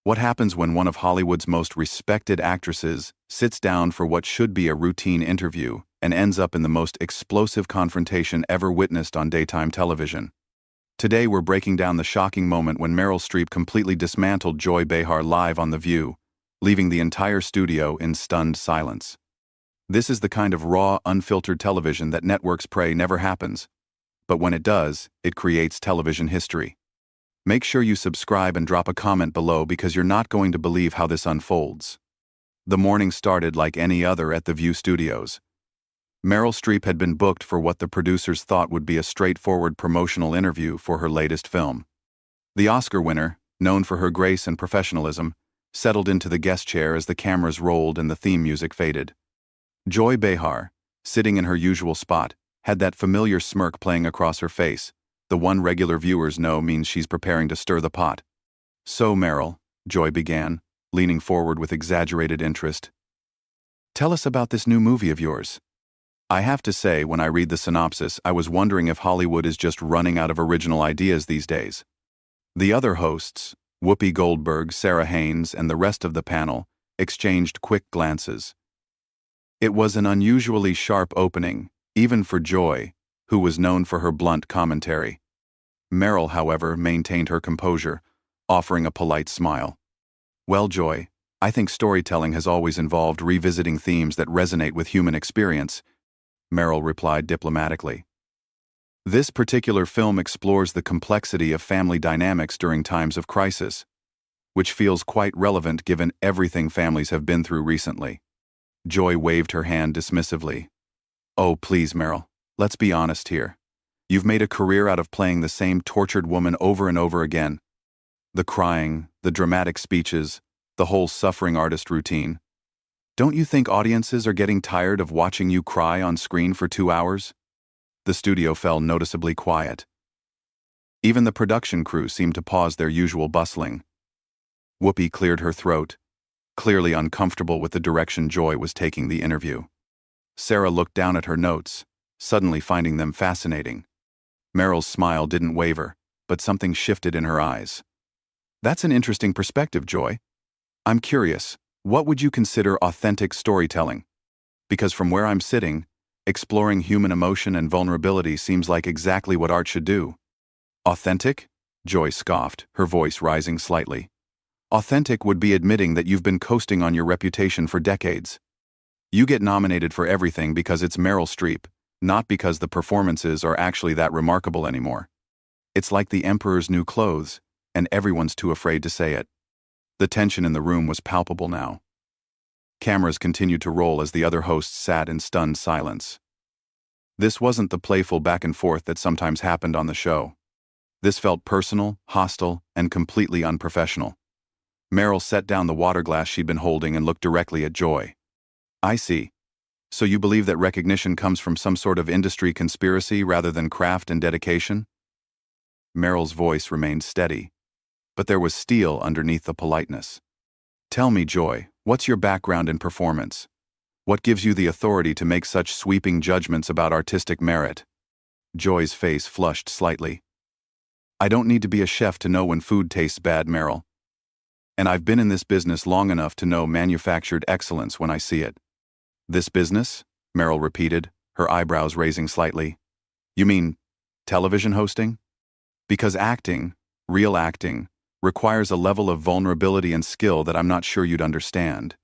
What happens when one of Hollywood's most respected actresses sits down for what should be a routine interview and ends up in the most explosive confrontation ever witnessed on daytime television? Today we're breaking down the shocking moment when Meryl Streep completely dismantled Joy Behar live on The View, leaving the entire studio in stunned silence. This is the kind of raw, unfiltered television that networks pray never happens. But when it does, it creates television history. Make sure you subscribe and drop a comment below because you're not going to believe how this unfolds. The morning started like any other at The View studios. Meryl Streep had been booked for what the producers thought would be a straightforward promotional interview for her latest film. The Oscar winner, known for her grace and professionalism, settled into the guest chair as the cameras rolled and the theme music faded. Joy Behar, sitting in her usual spot, had that familiar smirk playing across her face. The one regular viewers know means she's preparing to stir the pot. "So, Meryl," Joy began, leaning forward with exaggerated interest. "Tell us about this new movie of yours." I have to say, when I read the synopsis, I was wondering if Hollywood is just running out of original ideas these days. The other hosts, Whoopi Goldberg, Sarah Haynes, and the rest of the panel, exchanged quick glances. It was an unusually sharp opening, even for Joy, who was known for her blunt commentary. Meryl, however, maintained her composure, offering a polite smile. "Well, Joy, I think storytelling has always involved revisiting themes that resonate with human experience," Meryl replied diplomatically. "This particular film explores the complexity of family dynamics during times of crisis, which feels quite relevant given everything families have been through recently." Joy waved her hand dismissively. "Oh, please, Meryl, let's be honest here. You've made a career out of playing the same tortured woman over and over again. The crying, the dramatic speeches, the whole suffering artist routine. Don't you think audiences are getting tired of watching you cry on screen for 2 hours?" The studio fell noticeably quiet. Even the production crew seemed to pause their usual bustling. Whoopi cleared her throat, clearly uncomfortable with the direction Joy was taking the interview. Sarah looked down at her notes, suddenly finding them fascinating. Meryl's smile didn't waver, but something shifted in her eyes. "That's an interesting perspective, Joy. I'm curious, what would you consider authentic storytelling? Because from where I'm sitting, exploring human emotion and vulnerability seems like exactly what art should do." "Authentic?" Joy scoffed, her voice rising slightly. "Authentic would be admitting that you've been coasting on your reputation for decades. You get nominated for everything because it's Meryl Streep, not because the performances are actually that remarkable anymore. It's like the emperor's new clothes, and everyone's too afraid to say it." The tension in the room was palpable now. Cameras continued to roll as the other hosts sat in stunned silence. This wasn't the playful back and forth that sometimes happened on the show. This felt personal, hostile, and completely unprofessional. Meryl set down the water glass she'd been holding and looked directly at Joy. "I see. So you believe that recognition comes from some sort of industry conspiracy rather than craft and dedication?" Meryl's voice remained steady, but there was steel underneath the politeness. "Tell me, Joy, what's your background in performance? What gives you the authority to make such sweeping judgments about artistic merit?" Joy's face flushed slightly. "I don't need to be a chef to know when food tastes bad, Meryl. And I've been in this business long enough to know manufactured excellence when I see it." "This business?" Meryl repeated, her eyebrows raising slightly. "You mean television hosting? Because acting, real acting, requires a level of vulnerability and skill that I'm not sure you'd understand.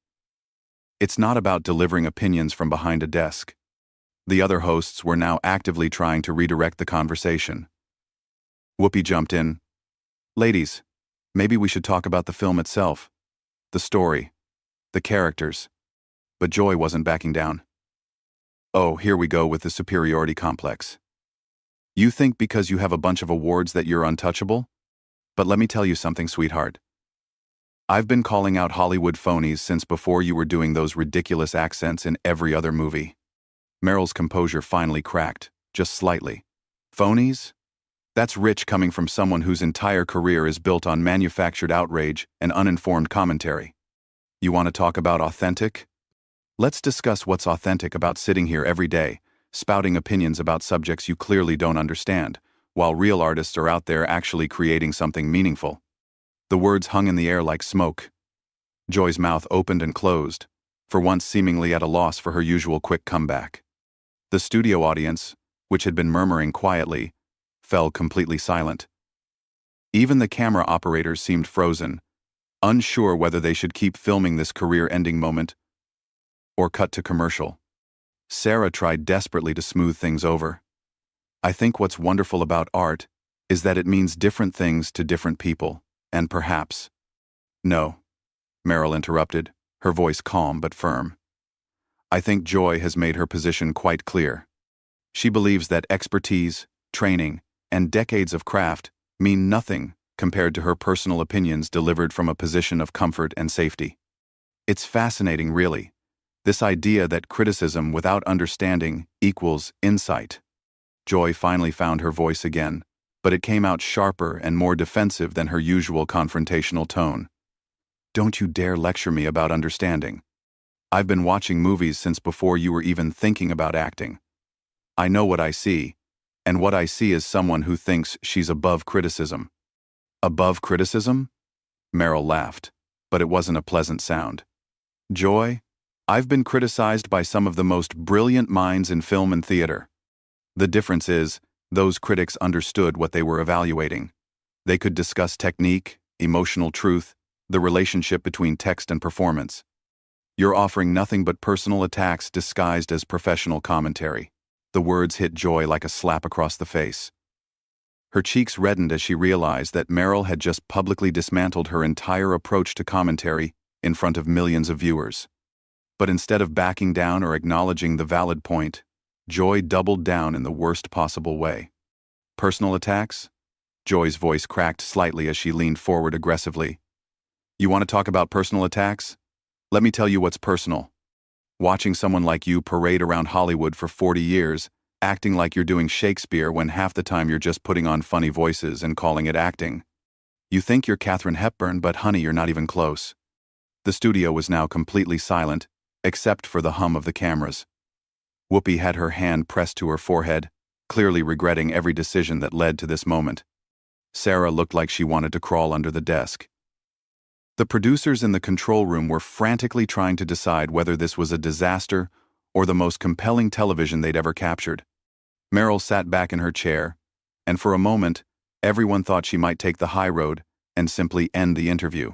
It's not about delivering opinions from behind a desk." The other hosts were now actively trying to redirect the conversation. Whoopi jumped in. "Ladies, maybe we should talk about the film itself. The story. The characters." But Joy wasn't backing down. "Oh, here we go with the superiority complex. You think because you have a bunch of awards that you're untouchable? But let me tell you something, sweetheart. I've been calling out Hollywood phonies since before you were doing those ridiculous accents in every other movie." Meryl's composure finally cracked, just slightly. "Phonies? That's rich coming from someone whose entire career is built on manufactured outrage and uninformed commentary. You want to talk about authentic? Let's discuss what's authentic about sitting here every day, spouting opinions about subjects you clearly don't understand, while real artists are out there actually creating something meaningful." The words hung in the air like smoke. Joy's mouth opened and closed, for once seemingly at a loss for her usual quick comeback. The studio audience, which had been murmuring quietly, fell completely silent. Even the camera operators seemed frozen, unsure whether they should keep filming this career-ending moment or cut to commercial. Sarah tried desperately to smooth things over. I think what's wonderful about art is that it means different things to different people, and perhaps— No, Meryl interrupted, her voice calm but firm. I think Joy has made her position quite clear. She believes that expertise, training, and decades of craft mean nothing compared to her personal opinions delivered from a position of comfort and safety. It's fascinating, really, this idea that criticism without understanding equals insight. Joy finally found her voice again, but it came out sharper and more defensive than her usual confrontational tone. Don't you dare lecture me about understanding. I've been watching movies since before you were even thinking about acting. I know what I see, and what I see is someone who thinks she's above criticism. Above criticism? Meryl laughed, but it wasn't a pleasant sound. Joy, I've been criticized by some of the most brilliant minds in film and theater. The difference is, those critics understood what they were evaluating. They could discuss technique, emotional truth, the relationship between text and performance. You're offering nothing but personal attacks disguised as professional commentary. The words hit Joy like a slap across the face. Her cheeks reddened as she realized that Meryl had just publicly dismantled her entire approach to commentary in front of millions of viewers. But instead of backing down or acknowledging the valid point, Joy doubled down in the worst possible way. Personal attacks? Joy's voice cracked slightly as she leaned forward aggressively. You want to talk about personal attacks? Let me tell you what's personal. Watching someone like you parade around Hollywood for 40 years, acting like you're doing Shakespeare when half the time you're just putting on funny voices and calling it acting. You think you're Katharine Hepburn, but honey, you're not even close. The studio was now completely silent, except for the hum of the cameras. Whoopi had her hand pressed to her forehead, clearly regretting every decision that led to this moment. Sarah looked like she wanted to crawl under the desk. The producers in the control room were frantically trying to decide whether this was a disaster or the most compelling television they'd ever captured. Meryl sat back in her chair, and for a moment, everyone thought she might take the high road and simply end the interview.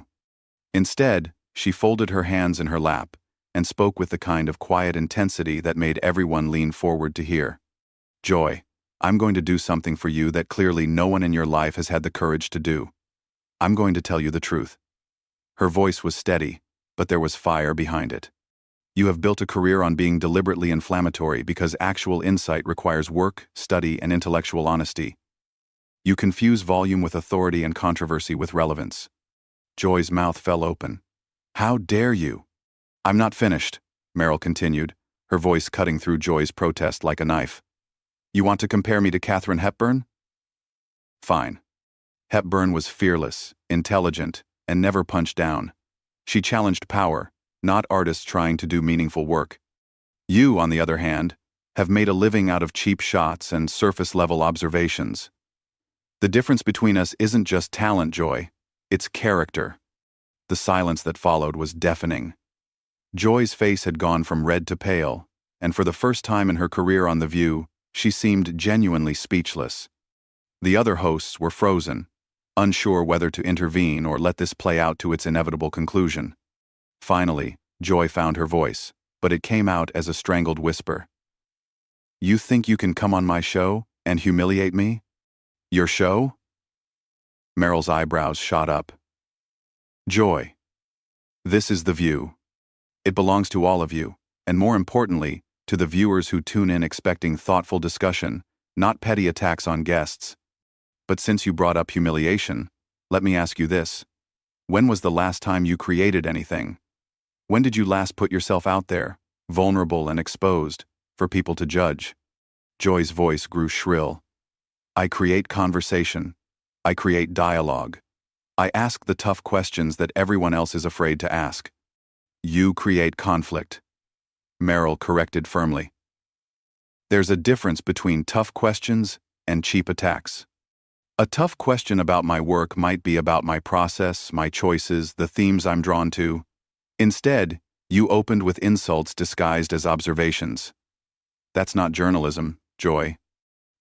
Instead, she folded her hands in her lap and spoke with the kind of quiet intensity that made everyone lean forward to hear. Joy, I'm going to do something for you that clearly no one in your life has had the courage to do. I'm going to tell you the truth. Her voice was steady, but there was fire behind it. You have built a career on being deliberately inflammatory because actual insight requires work, study, and intellectual honesty. You confuse volume with authority and controversy with relevance. Joy's mouth fell open. How dare you? I'm not finished, Meryl continued, her voice cutting through Joy's protest like a knife. You want to compare me to Katharine Hepburn? Fine. Hepburn was fearless, intelligent, and never punched down. She challenged power, not artists trying to do meaningful work. You, on the other hand, have made a living out of cheap shots and surface-level observations. The difference between us isn't just talent, Joy, it's character. The silence that followed was deafening. Joy's face had gone from red to pale, and for the first time in her career on The View, she seemed genuinely speechless. The other hosts were frozen, unsure whether to intervene or let this play out to its inevitable conclusion. Finally, Joy found her voice, but it came out as a strangled whisper. You think you can come on my show and humiliate me? Your show? Meryl's eyebrows shot up. Joy, this is The View. It belongs to all of you, and more importantly, to the viewers who tune in expecting thoughtful discussion, not petty attacks on guests. But since you brought up humiliation, let me ask you this. When was the last time you created anything? When did you last put yourself out there, vulnerable and exposed, for people to judge? Joy's voice grew shrill. I create conversation. I create dialogue. I ask the tough questions that everyone else is afraid to ask. You create conflict. Meryl corrected firmly. There's a difference between tough questions and cheap attacks. A tough question about my work might be about my process, my choices, the themes I'm drawn to. Instead, you opened with insults disguised as observations. That's not journalism, Joy.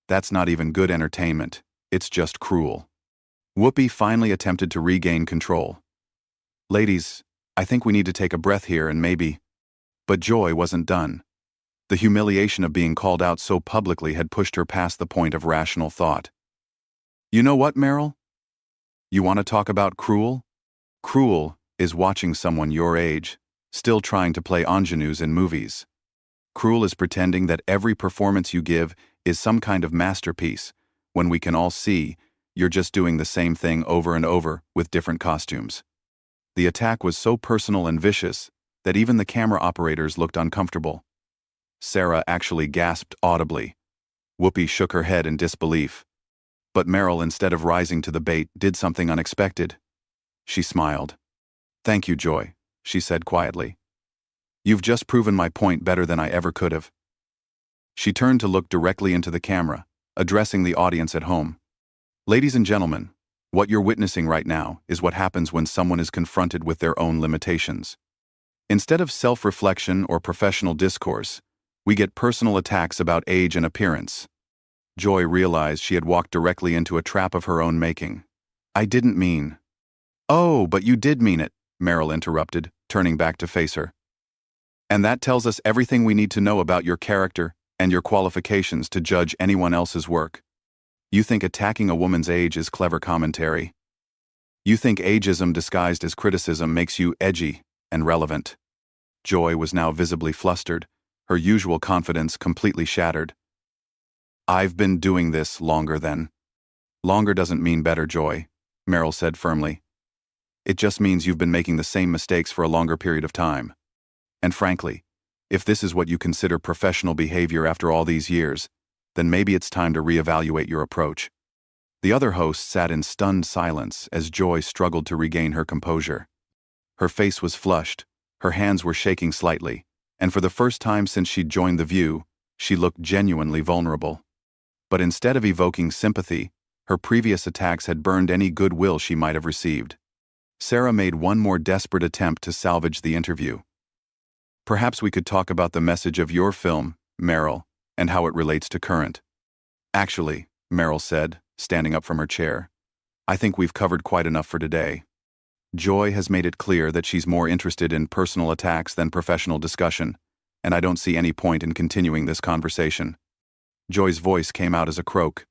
That's not even good entertainment. It's just cruel. Whoopi finally attempted to regain control. Ladies, I think we need to take a breath here and maybe... But Joy wasn't done. The humiliation of being called out so publicly had pushed her past the point of rational thought. You know what, Meryl? You want to talk about cruel? Cruel is watching someone your age, still trying to play ingenues in movies. Cruel is pretending that every performance you give is some kind of masterpiece, when we can all see you're just doing the same thing over and over with different costumes. The attack was so personal and vicious that even the camera operators looked uncomfortable. Sarah actually gasped audibly. Whoopi shook her head in disbelief. But Meryl, instead of rising to the bait, did something unexpected. She smiled. Thank you, Joy, she said quietly. You've just proven my point better than I ever could have. She turned to look directly into the camera, addressing the audience at home. Ladies and gentlemen, what you're witnessing right now is what happens when someone is confronted with their own limitations. Instead of self-reflection or professional discourse, we get personal attacks about age and appearance. Joy realized she had walked directly into a trap of her own making. I didn't mean... Oh, but you did mean it, Meryl interrupted, turning back to face her. And that tells us everything we need to know about your character and your qualifications to judge anyone else's work. You think attacking a woman's age is clever commentary. You think ageism disguised as criticism makes you edgy and relevant. Joy was now visibly flustered, her usual confidence completely shattered. I've been doing this longer than... Longer doesn't mean better, Joy, Meryl said firmly. It just means you've been making the same mistakes for a longer period of time. And frankly, if this is what you consider professional behavior after all these years, then maybe it's time to reevaluate your approach. The other host sat in stunned silence as Joy struggled to regain her composure. Her face was flushed, her hands were shaking slightly, and for the first time since she'd joined The View, she looked genuinely vulnerable. But instead of evoking sympathy, her previous attacks had burned any goodwill she might have received. Sarah made one more desperate attempt to salvage the interview. Perhaps we could talk about the message of your film, Meryl, and how it relates to current. Actually, Meryl said, standing up from her chair, I think we've covered quite enough for today. Joy has made it clear that she's more interested in personal attacks than professional discussion, and I don't see any point in continuing this conversation. Joy's voice came out as a croak.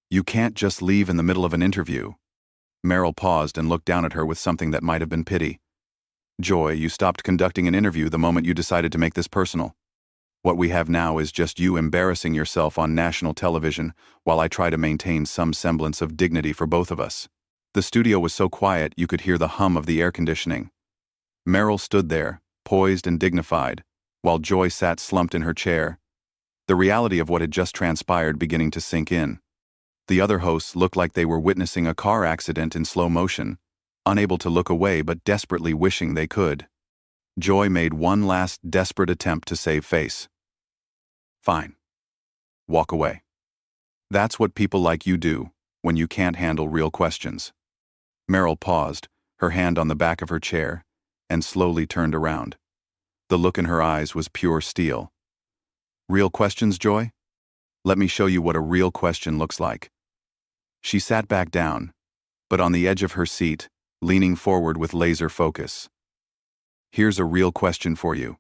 You can't just leave in the middle of an interview. Meryl paused and looked down at her with something that might have been pity. Joy, you stopped conducting an interview the moment you decided to make this personal. What we have now is just you embarrassing yourself on national television while I try to maintain some semblance of dignity for both of us. The studio was so quiet you could hear the hum of the air conditioning. Meryl stood there, poised and dignified, while Joy sat slumped in her chair, the reality of what had just transpired beginning to sink in. The other hosts looked like they were witnessing a car accident in slow motion, unable to look away but desperately wishing they could. Joy made one last desperate attempt to save face. Fine. Walk away. That's what people like you do when you can't handle real questions. Meryl paused, her hand on the back of her chair, and slowly turned around. The look in her eyes was pure steel. Real questions, Joy? Let me show you what a real question looks like. She sat back down, but on the edge of her seat, leaning forward with laser focus. Here's a real question for you.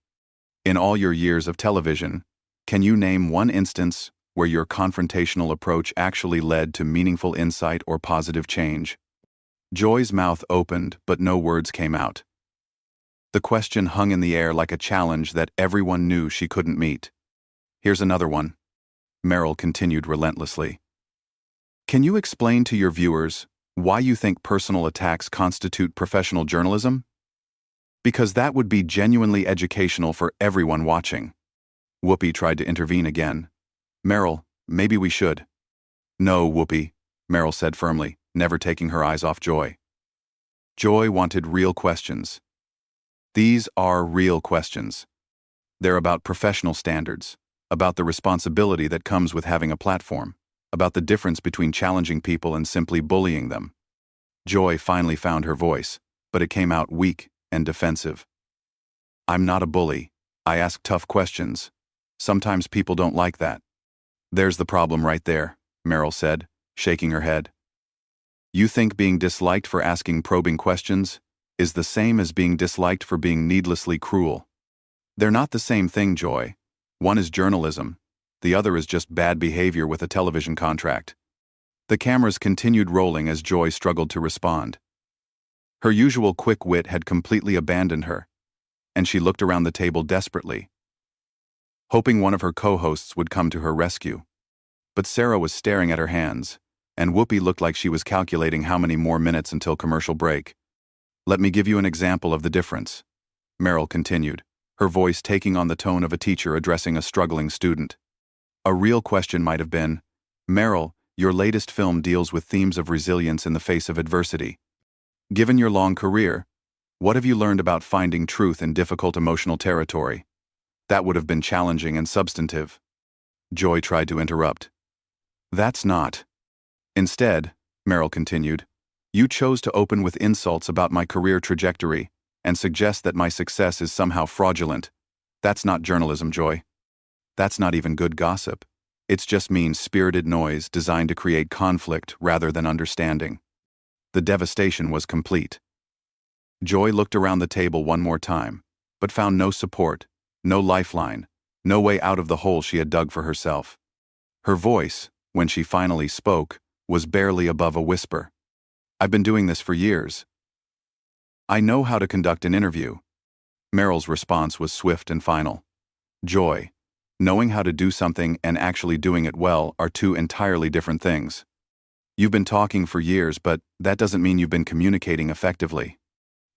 In all your years of television, can you name one instance where your confrontational approach actually led to meaningful insight or positive change? Joy's mouth opened, but no words came out. The question hung in the air like a challenge that everyone knew she couldn't meet. Here's another one. Meryl continued relentlessly. Can you explain to your viewers why you think personal attacks constitute professional journalism? Because that would be genuinely educational for everyone watching. Whoopi tried to intervene again. Meryl, maybe we should. No, Whoopi, Meryl said firmly, never taking her eyes off Joy. Joy wanted real questions. These are real questions. They're about professional standards, about the responsibility that comes with having a platform. about the difference between challenging people and simply bullying them. Joy finally found her voice, but it came out weak and defensive. I'm not a bully. I ask tough questions. Sometimes people don't like that. There's the problem right there, Meryl said, shaking her head. You think being disliked for asking probing questions is the same as being disliked for being needlessly cruel. They're not the same thing, Joy. One is journalism, the other is just bad behavior with a television contract. The cameras continued rolling as Joy struggled to respond. Her usual quick wit had completely abandoned her, and she looked around the table desperately, hoping one of her co-hosts would come to her rescue. But Sarah was staring at her hands, and Whoopi looked like she was calculating how many more minutes until commercial break. Let me give you an example of the difference, Meryl continued, her voice taking on the tone of a teacher addressing a struggling student. A real question might have been, Meryl, your latest film deals with themes of resilience in the face of adversity. Given your long career, what have you learned about finding truth in difficult emotional territory? That would have been challenging and substantive. Joy tried to interrupt. That's not. Instead, Meryl continued, you chose to open with insults about my career trajectory and suggest that my success is somehow fraudulent. That's not journalism, Joy. That's not even good gossip. It's just mean-spirited noise designed to create conflict rather than understanding. The devastation was complete. Joy looked around the table one more time, but found no support, no lifeline, no way out of the hole she had dug for herself. Her voice, when she finally spoke, was barely above a whisper. I've been doing this for years. I know how to conduct an interview. Meryl's response was swift and final. Joy, knowing how to do something and actually doing it well are two entirely different things. You've been talking for years, but that doesn't mean you've been communicating effectively.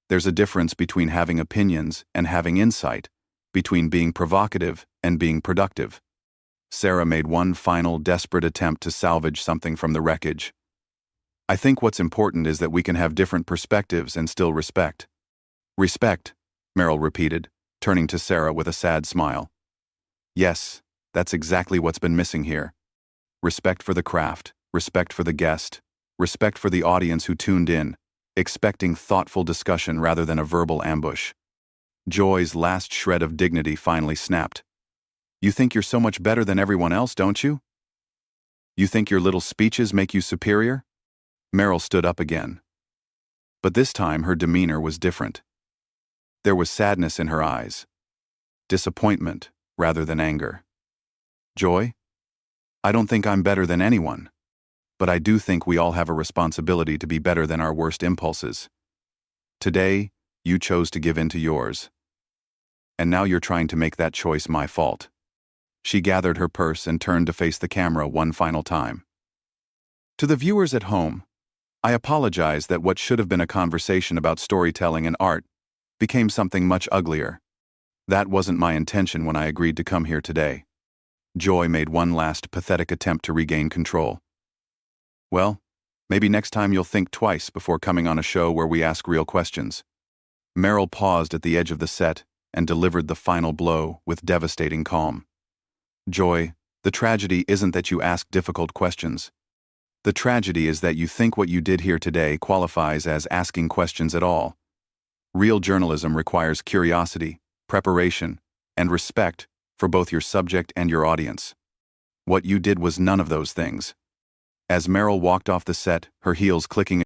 There's a difference between having opinions and having insight, between being provocative and being productive. Sarah made one final desperate attempt to salvage something from the wreckage. I think what's important is that we can have different perspectives and still respect. Respect, Meryl repeated, turning to Sarah with a sad smile. Yes, that's exactly what's been missing here. Respect for the craft, respect for the guest, respect for the audience who tuned in, expecting thoughtful discussion rather than a verbal ambush. Joy's last shred of dignity finally snapped. You think you're so much better than everyone else, don't you? You think your little speeches make you superior? Meryl stood up again. But this time her demeanor was different. There was sadness in her eyes. Disappointment rather than anger. Joy? I don't think I'm better than anyone. But I do think we all have a responsibility to be better than our worst impulses. Today, you chose to give in to yours. And now you're trying to make that choice my fault. She gathered her purse and turned to face the camera one final time. To the viewers at home, I apologize that what should have been a conversation about storytelling and art became something much uglier. That wasn't my intention when I agreed to come here today. Joy made one last pathetic attempt to regain control. Well, maybe next time you'll think twice before coming on a show where we ask real questions. Meryl paused at the edge of the set and delivered the final blow with devastating calm. Joy, the tragedy isn't that you ask difficult questions. The tragedy is that you think what you did here today qualifies as asking questions at all. Real journalism requires curiosity, preparation, and respect for both your subject and your audience. What you did was none of those things. As Meryl walked off the set, her heels clicking